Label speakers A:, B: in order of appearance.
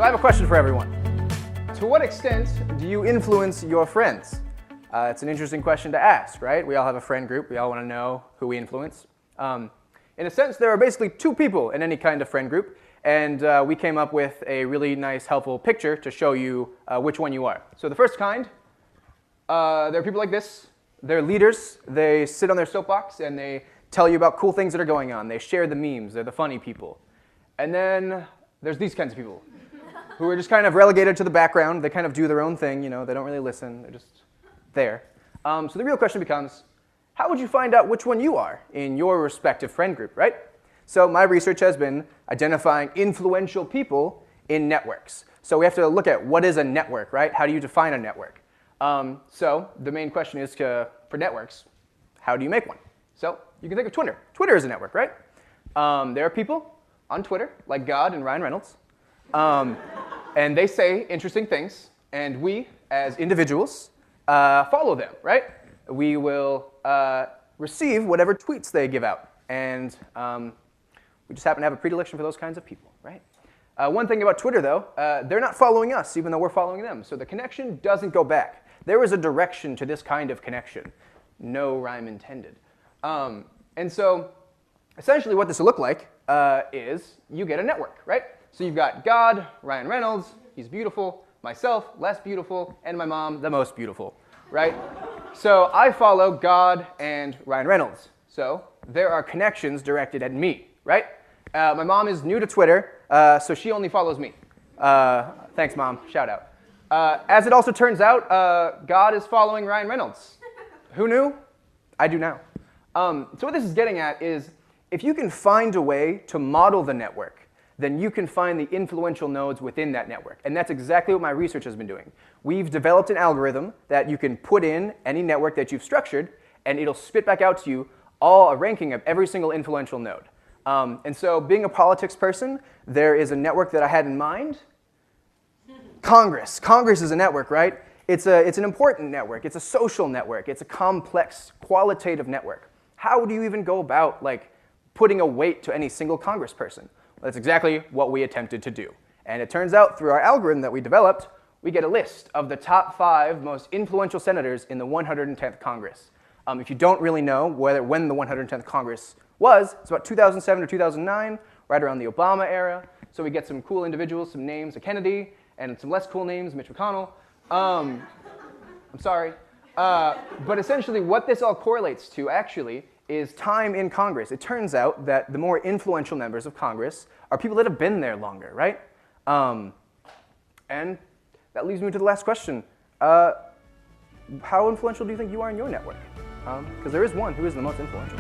A: So I have a question for everyone. To what extent do you influence your friends? It's an interesting question to ask, right? We all have a friend group. We all want to know who we influence. In a sense, there are basically two people in any kind of friend group, and we came up with a really nice, helpful picture to show you which one you are. So the first kind, there are people like this. They're leaders. They sit on their soapbox, and they tell you about cool things that are going on. They share the memes. They're the funny people. And then there's these kinds of people who are just kind of relegated to the background. They kind of do their own thing. You know, they don't really listen. They're just there. So the real question becomes, how would you find out which one you are in your respective friend group, right? So my research has been identifying influential people in networks. So we have to look at what is a network, right? How do you define a network? So the main question is for networks, how do you make one? So you can think of Twitter. Twitter is a network, right? There are people on Twitter, like God and Ryan Reynolds, and they say interesting things, and we, as individuals, follow them, right? We will receive whatever tweets they give out, and we just happen to have a predilection for those kinds of people, right? One thing about Twitter, though, they're not following us, even though we're following them, so the connection doesn't go back. There is a direction to this kind of connection. No rhyme intended. And so essentially what this will look like is you get a network, right? So you've got God, Ryan Reynolds, he's beautiful, myself, less beautiful, and my mom, the most beautiful, right? So I follow God and Ryan Reynolds. So there are connections directed at me, right? My mom is new to Twitter, so she only follows me. Thanks, Mom. Shout out. As it also turns out, God is following Ryan Reynolds. Who knew? I do now. So what this is getting at is, if you can find a way to model the network, then you can find the influential nodes within that network. And that's exactly what my research has been doing. We've developed an algorithm that you can put in any network that you've structured, and it'll spit back out to you a ranking of every single influential node. And so being a politics person, there is a network that I had in mind. Congress. Congress is a network, right? It's an important network. It's a social network. It's a complex, qualitative network. How do you even go about putting a weight to any single congressperson? Well, that's exactly what we attempted to do. And it turns out through our algorithm that we developed, we get a list of the top 5 most influential senators in the 110th Congress. If you don't really know when the 110th Congress was, it's about 2007 or 2009, right around the Obama era. So we get some cool individuals, some names, a Kennedy, and some less cool names, Mitch McConnell. I'm sorry. But essentially what this all correlates to, actually, is time in Congress. It turns out that the more influential members of Congress are people that have been there longer, right? And that leads me to the last question. How influential do you think you are in your network? Because there is one who is the most influential.